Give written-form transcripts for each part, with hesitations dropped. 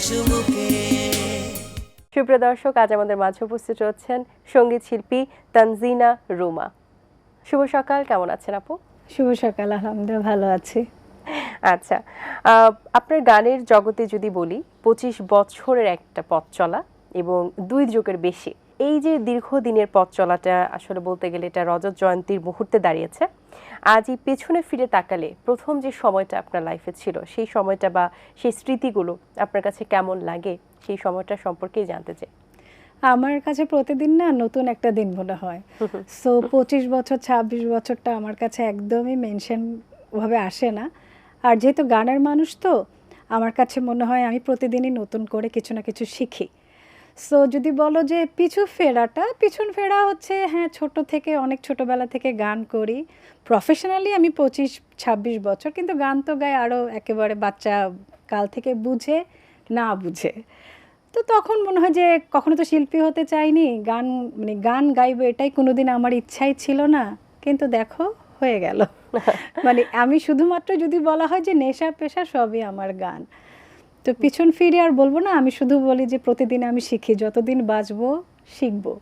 চুমুকে। সুপ্রিয় দর্শক, আজ আমাদের মাঝে উপস্থিত রয়েছেন সঙ্গীত শিল্পী তানজিনা রুমা। শুভ সকাল, কেমন আছেন আপু? শুভ সকাল, আলহামদুলিল্লাহ ভালো আছি। আচ্ছা, আপনার গানের জগতে যদি বলি 25 বছরের একটা পথ চলা এবং 2 যুগের বেশি, এই যে দীর্ঘদিনের পথ চলাটা আসলে বলতে গেলে এটা রজত জয়ন্তীর মুহূর্তে দাঁড়িয়েছে। আজ এই পেছনে ফিরে তাকালে প্রথম যে সময়টা আপনার লাইফে ছিল সেই সময়টা বা সেই স্মৃতিগুলো আপনার কাছে কেমন লাগে, সেই সময়টা সম্পর্কেই জানতে চাই। আমার কাছে প্রতিদিন না নতুন একটা দিন মনে হয়। সো 25 বছর 26 বছরটা আমার কাছে একদমই মেনশন ভাবে আসে না। আর যেহেতু গানের মানুষ তো আমার কাছে মনে হয় আমি প্রতিদিনই নতুন করে কিছু না কিছু শিখি। সো যদি বলো যে পিছন ফেরা হচ্ছে, হ্যাঁ, ছোট থেকে অনেক ছোটবেলা থেকে গান করি। প্রফেশনালি আমি 25-26 বছর, কিন্তু গান তো গাই আরও একেবারে বাচ্চা কাল থেকে বুঝে না বুঝে। তো তখন মনে হয় যে কখনো তো শিল্পী হতে চাইনি, গান গাইবো এটাই কোনোদিন আমার ইচ্ছাই ছিল না, কিন্তু দেখো হয়ে গেল। আমি শুধুমাত্র যদি বলা হয় যে নেশা পেশা সবই আমার গান। তো পিছন ফিরে আর বলবো না, আমি শুধু বলি যে প্রতিদিন আমি শিখি, যতদিন বাঁচবো শিখবো।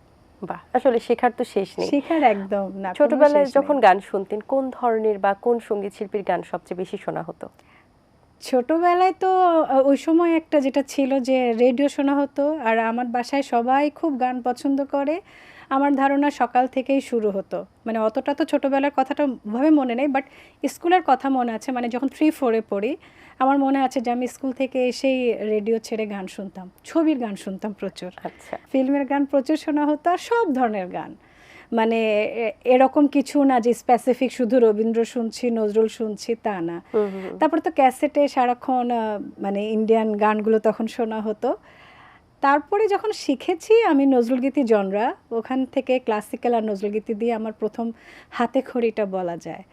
বাহ, আসলে শেখার তো শেষ নেই। শেখার একদম না। ছোটবেলায় যখন গান শুনতেন কোন ধরনের বা কোন সঙ্গীত শিল্পীর গান সবচেয়ে বেশি শোনা হতো? ছোটবেলায় তো ওই সময় একটা যেটা ছিল যে রেডিও শোনা হতো, আর আমার বাসায় সবাই খুব গান পছন্দ করে। আমার ধারণা সকাল থেকেই শুরু হতো, অতটা তো ছোটোবেলার কথাটা ভাবে মনে নেই, বাট স্কুলের কথা মনে আছে। যখন 3-4-এ পড়ি, আমার মনে আছে যে আমি স্কুল থেকে এসেই রেডিও ছেড়ে গান শুনতাম, ছবির গান শুনতাম প্রচুর। আচ্ছা, ফিল্মের গান প্রচুর শোনা হতো, আর সব ধরনের গান। এরকম কিছু না যে স্পেসিফিক শুধু রবীন্দ্র শুনছি, নজরুল শুনছি, তা না। তারপর তো ক্যাসেটে সারাক্ষণ ইন্ডিয়ান গানগুলো তখন শোনা হতো। তারপরে যখন শিখেছি আমি নজরুল গীতি জনরা, ওখান থেকে ক্লাসিক্যাল আর নজরুল গীতি দিয়ে আমার প্রথম হাতে খড়িটা বলা যায়।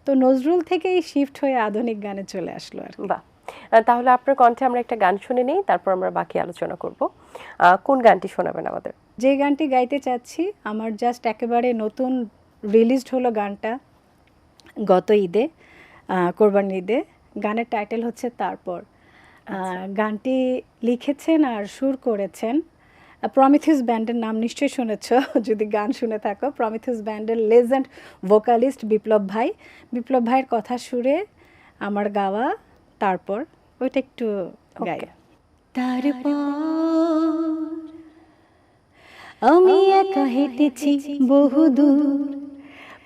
তো নজরুল থেকেই শিফট হয়ে আধুনিক গানে চলে আসলো আর কি। বাহ, তাহলে আপনার কণ্ঠে আমরা একটা গান শুনে নেই, তারপর আমরা বাকি আলোচনা করব। কোন গানটি শোনাবেন আমাদের? যে গানটি গাইতে চাচ্ছি আমার জাস্ট একেবারে নতুন রিলিজড হলো গানটা গত ঈদে, কোরবানির ঈদে। গানের টাইটেল হচ্ছে তারপর। গানটি লিখেছেন আর সুর করেছেন প্রমিথিউস ব্যান্ডের, নাম নিশ্চয়ই শুনেছ যদি গান শুনে থাকো। প্রমিথিউস ব্যান্ডের লেজেন্ড ভোকালিস্ট বিপ্লব ভাইয়ের কথা সুরে আমার গাওয়া তারপর, ওইটা একটু গাই। তারপর আমি একা হেঁটেছি বহুদূর,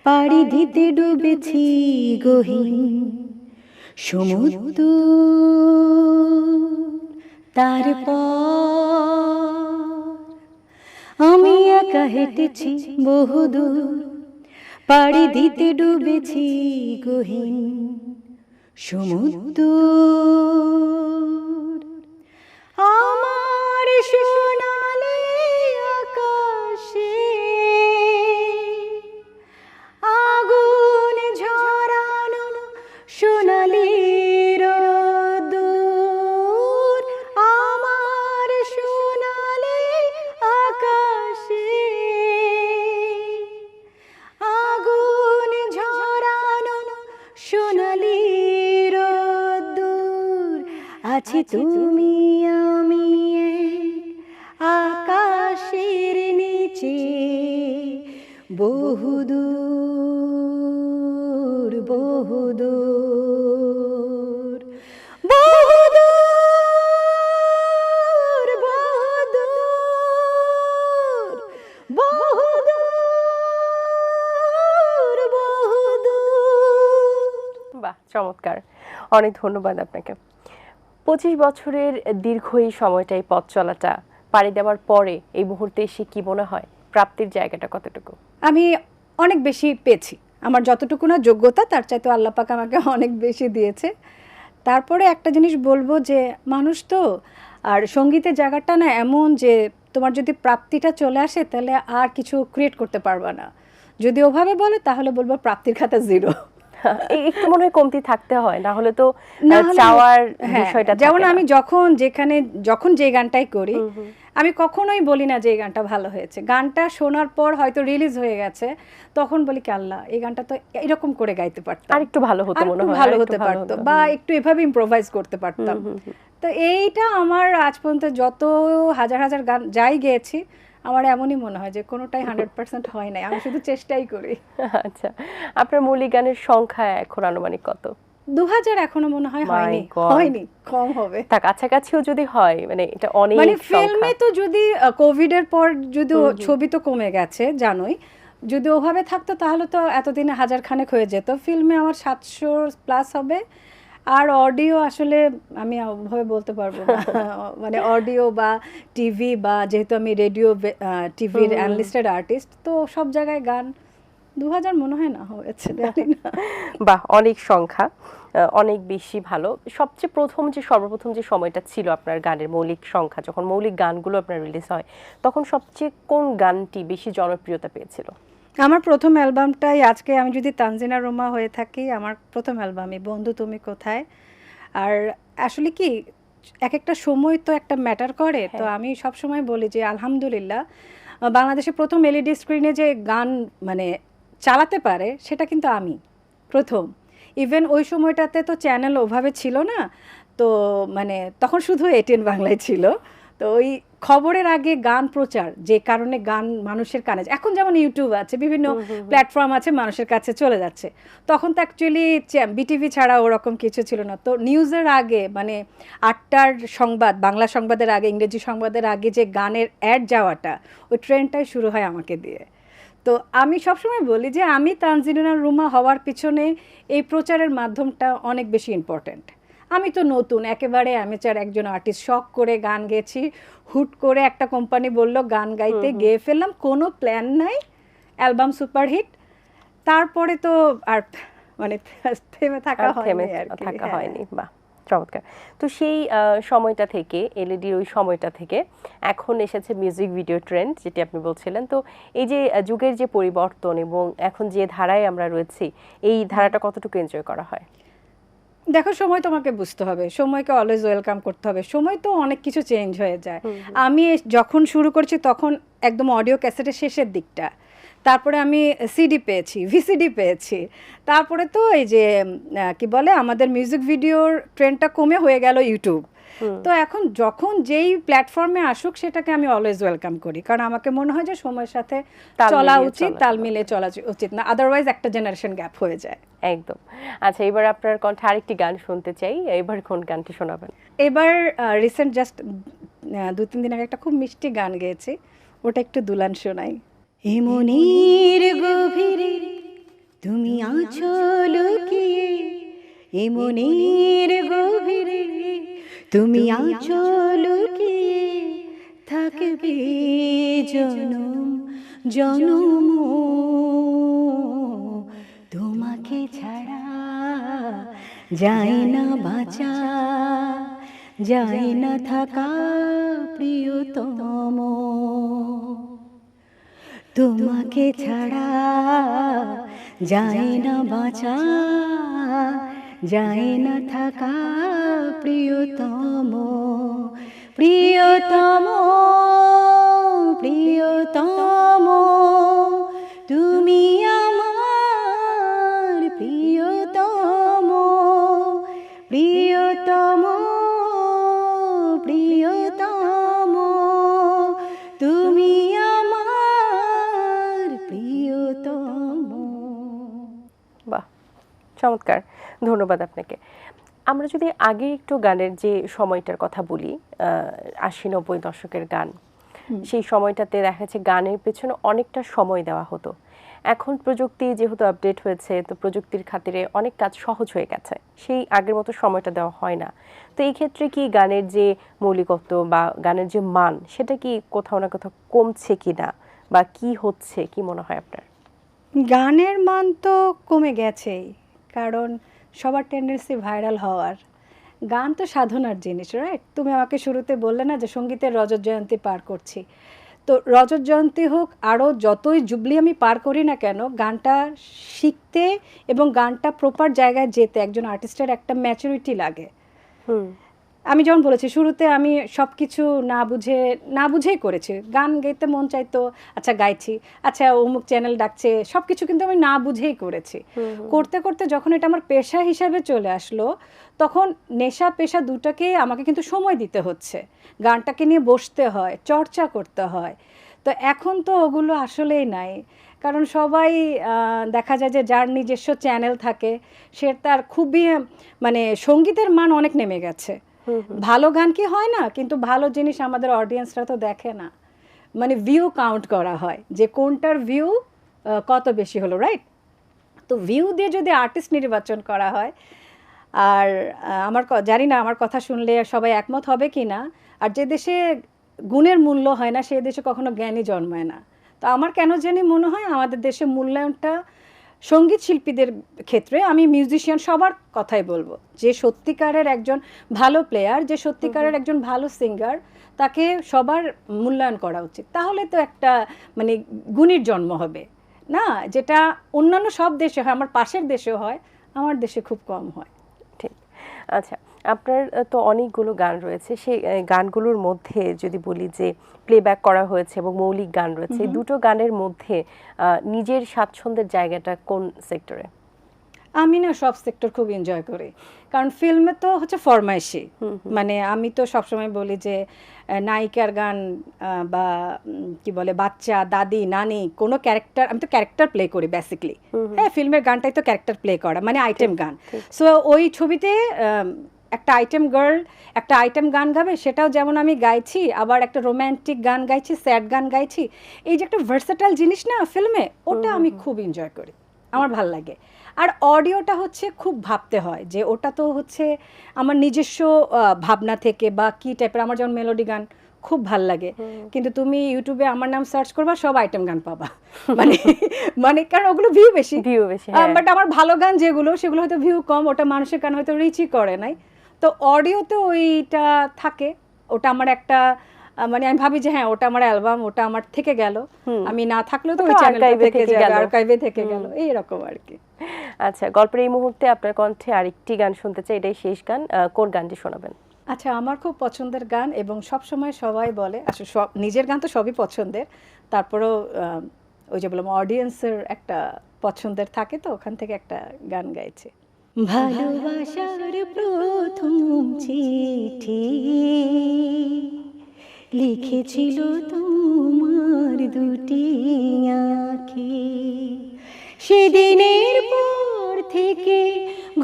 পাড়ি দিতে ডুবেছি গহীন সমুদ্র। তারপর আমি একা হেঁটেছি বহুদূর, পাড়ি দিতে ডুবেছি গহীন সমুদ্র। আমার সোনালি আকাশে আগুন ঝরানো সোনালি রোদ্দুর। আমার সোনালি আকাশে আগুন ঝরানো সোনালি রোদ্দুর। আছি তুমি আমি আকাশের নিচে বহুদূর বহুদূর বহুদূর বহুদূর বহুদূর বহুদূর। বাহ, চমৎকার, অনেক ধন্যবাদ আপনাকে। 25 বছরের দীর্ঘ এই সময়টাই পথ চলাটা পাড়ি দেওয়ার পরে এই মুহূর্তে এসে কি মনে হয় প্রাপ্তির জায়গাটা কতটুকু? আমি অনেক বেশি পেয়েছি, আমার যতটুকু না যোগ্যতা তার চাইতে আল্লাহ পাক আমাকে অনেক বেশি দিয়েছে। তারপরে একটা জিনিস বলবো যে মানুষ তো, আর সঙ্গীতের জায়গাটা না এমন যে তোমার যদি প্রাপ্তিটা চলে আসে তাহলে আর কিছু ক্রিয়েট করতে পারবা না। যদি ওভাবে বলে তাহলে বলবো প্রাপ্তির খাতা জিরো। একটু মনে হয় কমতি থাকতে হয়, না হলে তো চাওয়ার বিষয়টা থাকে না। যেমন আমি যখন যে গানটাই করি, আমি কখনোই বলি না যে এই গানটা ভালো হয়েছে, গানটা শোনার পর হয়তো রিলিজ হয়ে গেছে, তখন বলি কি আল্লাহ এই গানটা তো এরকম করে গাইতে পারতাম, আর একটু ভালো হতো আর মনে একটু হয়, ভালো আর একটু হতে ভালো পারতো, হতো। বা একটু এভাবে ইম্প্রোভাইজ করতে পারতাম। তো এইটা আমার আজ পর্যন্ত যত হাজার হাজার গান যাই গেয়েছি, আমার এমনই মনে হয় যে কোনোটাই 100% হয় নাই, আমি শুধু চেষ্টাই করি। আচ্ছা, আপনার মৌলিক গানের সংখ্যা এখন আনুমানিক কত? 2000 এখনো মনে হয় মাই হয়নি, গড, হয়নি, কম হবে। তা কাছাকাছিও যদি হয় মানে এটা অনেক মানে সংখ্যা। ফিল্মে তো যদি কোভিডের পর যদি হুম, হুম। ছবি তো কমে গেছে জানোই, যদি ওভাবে থাকতো তাহলে তো এতদিনে 1000 খানেক হয়ে যেত। ফিল্মে আমার 700 প্লাস হবে। আর অডিও আসলে আমি ওভাবে বলতে পারবো না মানে অডিও বা টিভি, বা যেহেতু আমি রেডিও টিভির অ্যানালিস্টেড আর্টিস্ট, তো সব জায়গায় গান 2000 মনে হয় না হয়েছে, জানি না। বাহ, অনেক সংখ্যা, অনেক বেশি ভালো। সবচেয়ে সর্বপ্রথম যে সময়টা ছিল আপনার গানের মৌলিক সংখ্যা, যখন মৌলিক গানগুলো আপনার রিলিজ হয়, তখন সবচেয়ে কোন গানটি বেশি জনপ্রিয়তা পেয়েছিল? আমার প্রথম অ্যালবামটাই, আজকে আমি যদি তানজিনা রোমা হয়ে থাকি, আমার প্রথম অ্যালবামই বন্ধু তুমি কোথায়। আর আসলে কি এক একটা সময় তো একটা ম্যাটার করে, তো আমি সব সময় বলি যে আলহামদুলিল্লাহ বাংলাদেশে প্রথম এলইডি স্ক্রিনে যে গান মানে চালাতে পারে সেটা কিন্তু আমি প্রথম। ইভেন ওই সময়টাতে তো চ্যানেল ওভাবে ছিল না, তো মানে তখন শুধু এটিএন বাংলায় ছিল। তো ওই খবরের আগে গান প্রচার, যে কারণে গান মানুষের কানে, এখন যেমন ইউটিউব আছে, বিভিন্ন প্ল্যাটফর্ম আছে, মানুষের কাছে চলে যাচ্ছে, তখন তো অ্যাকচুয়ালি বিটিভি ছাড়া ওরকম কিছু ছিল না। তো নিউজের আগে মানে 8টার সংবাদ, বাংলা সংবাদের আগে, ইংরেজি সংবাদের আগে যে গানের অ্যাড যাওয়াটা, ওই ট্রেন্ডটাই শুরু হয় আমাকে দিয়ে। তো আমি সবসময় বলি যে আমি তানজিনা রুমা হওয়ার পিছনে এই প্রচারের মাধ্যমটা অনেক বেশি ইম্পর্ট্যান্ট। আমি তো নতুন, একেবারে অ্যামেচার একজন আর্টিস্ট, শখ করে গান গেয়েছি, হুট করে একটা কোম্পানি বলল গান গাইতে, গেয়ে ফেললাম, কোনো প্ল্যান নাই, অ্যালবাম সুপারহিট, তারপরে তো আর মানে থেমে থাকা হয়নি আর কি। থাকা হয়নি। বাহ, চমৎকার। তো সেই সময়টা থেকে, এলইডির ওই সময়টা থেকে এখন এসেছে মিউজিক ভিডিও ট্রেন্ড, যেটি আপনি বলছিলেন। তো এই যে যুগের যে পরিবর্তন এবং এখন যে ধারায় আমরা রয়েছি, এই ধারাটা কতটুকু এনজয় করা হয়? দেখো, সময় তোমাকে বুঝতে হবে, সময়কে অলওয়েজ ওয়েলকাম করতে হবে। সময় তো অনেক কিছু চেঞ্জ হয়ে যায়। আমি যখন শুরু করছি তখন একদম অডিও ক্যাসেটের শেষের দিকটা, তারপরে আমি সিডি পেয়েছি, ভিসিডি পেয়েছি, তারপরে তো এই যে কি বলে আমাদের মিউজিক ভিডিওর ট্রেন্ডটা কমে হয়ে গেল ইউটিউব। তো এখন যখন যেই প্ল্যাটফর্মে আসুক সেটাকে আমি অলওয়েজ ওয়েলকাম করি, কারণ আমাকে মনে হয় যে সময়ের সাথে চলা উচিত, তাল মিলিয়ে চলা উচিত, না আদারওয়াইজ একটা জেনারেশন গ্যাপ হয়ে যায়। একদম। আচ্ছা, এবার আপনার কণ্ঠে আরেকটি গান শুনতে চাই। এবার কোন গানটি শোনাবেন? এবার রিসেন্ট জাস্ট 2-3 দিন আগে একটা খুব মিষ্টি গান গেয়েছি, ওটা একটু দুলান শোনাই। এমনির গভীরে তুমি আছো লুকিয়ে, এমনির গভীরে তুমি আছো লুকিয়ে, থাকবে জনম জনম তোমাকে ছাড়া, যায় না বাঁচা, যায় না থাকা প্রিয়তম, তোমাকে ছাড়া যায় না বাঁচা, যায় না থাকা প্রিয়তম, প্রিয়তম, প্রিয়তম, তুমি আমার প্রিয়তম, প্রিয়তম, প্রিয়তম, তুমি আমার প্রিয়তম। বাহ, চমৎকার, ধন্যবাদ আপনাকে। আমরা যদি আগে একটু গানের যে সময়টার কথা বলি, 80-90 দশকের গান, সেই সময়টাতে দেখা যাচ্ছে গানের পেছনে অনেকটা সময় দেওয়া হতো। এখন প্রযুক্তি যেহেতু আপডেট হয়েছে, তো প্রযুক্তির খাতিরে অনেক কাজ সহজ হয়ে গেছে, সেই আগের মতো সময়টা দেওয়া হয় না। তো এই ক্ষেত্রে কি গানের যে মৌলিকত্ব বা গানের যে মান, সেটা কি কোথাও না কোথাও কমছে কি না, বা কি হচ্ছে, কি মনে হয় আপনার? গানের মান তো কমে গেছেই, কারণ সবার টেন্ডেন্সি ভাইরাল হওয়ার। গান তো সাধনার জিনিস, রাইট? তুমি আমাকে শুরুতে বললে না যে সঙ্গীতের রজত জয়ন্তী পার করছি, তো রজত জয়ন্তী হোক, আরও যতই জুবলি আমি পার করি না কেন, গানটা শিখতে এবং গানটা প্রপার জায়গায় যেতে একজন আর্টিস্টের একটা ম্যাচুরিটি লাগে। আমি যেমন বলেছি শুরুতে আমি সব কিছু না বুঝেই করেছি। গান গাইতে মন চাইতো, আচ্ছা গাইছি, আচ্ছা অমুক চ্যানেল ডাকছে, সব কিছু কিন্তু আমি না বুঝেই করেছি। করতে করতে যখন এটা আমার পেশা হিসাবে চলে আসলো, তখন নেশা পেশা দুটাকেই আমাকে কিন্তু সময় দিতে হচ্ছে, গানটাকে নিয়ে বসতে হয়, চর্চা করতে হয়। তো এখন তো ওগুলো আসলেই নাই, কারণ সবাই দেখা যায় যে যার নিজস্ব চ্যানেল থাকে সে তার খুবই মানে সঙ্গীতের মান অনেক নেমে গেছে। ভালো গান কি হয় না, কিন্তু ভালো জিনিস আমাদের অডিয়েন্সরা তো দেখে না, মানে ভিউ কাউন্ট করা হয় যে কোনটার ভিউ কত বেশি হলো, রাইট? তো ভিউ দিয়ে যদি আর্টিস্ট নির্বাচন করা হয়, আর জানি না আমার কথা শুনলে সবাই একমত হবে কি না, আর যে দেশে গুণের মূল্য হয় না সেই দেশে কখনো জ্ঞানী জন্মায় না। তো আমার কেন জানি মনে হয় আমাদের দেশে মূল্যায়নটা সঙ্গীত শিল্পীদের ক্ষেত্রে, আমি মিউজিশিয়ান সবার কথাই বলবো, যে সত্যিকারের একজন ভালো প্লেয়ার, যে সত্যিকারের একজন ভালো সিঙ্গার, তাকে সবার মূল্যায়ন করা উচিত। তাহলে তো একটা মানে গুণীর জন্ম হবে না, যেটা অন্যান্য সব দেশে হয়, আমার পাশের দেশেও হয়, আমার দেশে খুব কম হয়। ঠিক। আচ্ছা, আপনার তো অনেকগুলো গান রয়েছে, সেই গানগুলোর মধ্যে যদি বলি যে প্লেব্যাক করা হয়েছে এবং মৌলিক গান রয়েছে, এই দুটো গানের মধ্যে নিজের স্বাচ্ছন্দ্যের জায়গাটা কোন সেক্টরে? আমি না সব সেক্টর খুব এনজয় করি, কারণ ফিল্মে তো হচ্ছে ফরমাইশি। মানে আমি তো সবসময় বলি যে নায়িকার গান বা কি বলে বাচ্চা, দাদি, নানি, কোনো ক্যারেক্টার, আমি তো ক্যারেক্টার প্লে করি বেসিকলি। হ্যাঁ, ফিল্মের গানটাই তো ক্যারেক্টার প্লে করা, মানে আইটেম গান। সো ওই ছবিতে একটা আইটেম গার্ল একটা আইটেম গান গাবে, সেটাও যেমন আমি গাইছি, আবার একটা রোম্যান্টিক গান গাইছি, স্যাড গান গাইছি। এই যে একটা ভার্সেটাইল জিনিস না ফিল্মে, ওটা আমি খুব এনজয় করি, আমার ভাল লাগে। আর অডিওটা হচ্ছে খুব ভাবতে হয়, যে ওটা তো হচ্ছে আমার নিজস্ব ভাবনা থেকে বা কি টাইপের। আমার যেমন মেলোডি গান খুব ভাল লাগে, কিন্তু তুমি ইউটিউবে আমার নাম সার্চ করবা, সব আইটেম গান পাবা। মানে মানে কারণ ওগুলো ভিউ বেশি, বাট আমার ভালো গান যেগুলো, সেগুলো হয়তো ভিউ কম, ওটা মানুষের গান হয়তো রিচই করে নাই। তো অডিওতে ওইটা থাকে, ওটা আমার একটা মানে আমি ভাবি যে হ্যাঁ ওটা আমার অ্যালবাম, ওটা আমার থেকে গেল, আমি না থাকলেও তো ওই চ্যানেলটা থেকে যাবে, আর্কাইভে থেকে গেল, এইরকম আর কি। আচ্ছা, গল্পের এই মুহূর্তে আপনার কণ্ঠে আরেকটি গান শুনতে চাই, এটাই শেষ গান, কোন গানটি শোনাবেন? আচ্ছা, আমার খুব পছন্দের গান, এবং সব সময় সবাই বলে, আসলে সব নিজের গান তো সবই পছন্দের, তারপরেও ওই যে বললাম অডিয়েন্সের একটা পছন্দের থাকে, তো ওখান থেকে একটা গান গাইছে। ভালোবাসার প্রথম চিঠি লিখেছিল তোমার দুটি আঁখি, সেদিনের পর থেকে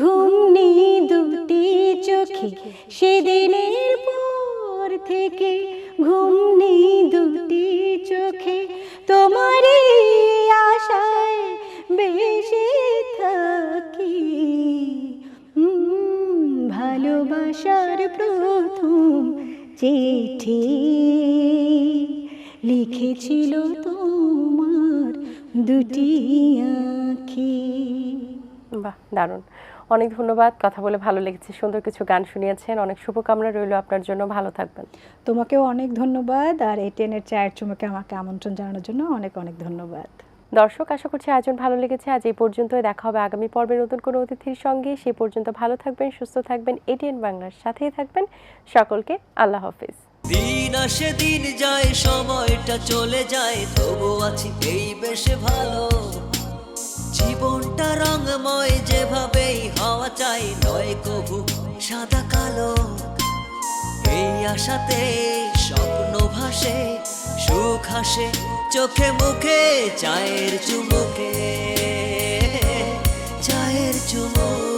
ঘুম নেই দুটি চোখে, সেদিনের পর থেকে ঘুম নেই দুটি চোখে, তোমার আশায় বেশি থাকি। ভালোবাসার প্রথম চিঠি লিখেছিল তোমার দুটি আঁখি। বাহ, দারুণ, অনেক ধন্যবাদ, কথা বলে ভালো লেগেছে, সুন্দর কিছু গান শুনিয়েছেন, অনেক শুভকামনা রইল আপনার জন্য, ভালো থাকবেন। তোমাকেও অনেক ধন্যবাদ, আর এই টেনের চায়ের চুমুকে আমাকে আমন্ত্রণ জানানোর জন্য অনেক অনেক ধন্যবাদ। দর্শক, আশা করছি আয়োজন ভালো লেগেছে। আজ এই পর্যন্তই, দেখা হবে আগামী পর্বে নতুন কোনো অতিথির সঙ্গে। সেই পর্যন্ত ভালো থাকবেন, সুস্থ থাকবেন, এটিএন বাংলার সাথেই থাকবেন। সকলকে আল্লাহ হাফেজ। দিন আসে দিন যায়, সময়টা চলে যায়, তবু আছি এই বেশ ভালো। জীবনটা রঙময়, যেভাবেই হওয়া চাই, নয় কভু সাদা কালো। এই আশাতে স্বপ্ন ভাসে, সুখ হাসে চোখে মুখে, চায়ের চুমুকে, চায়ের চুমুক।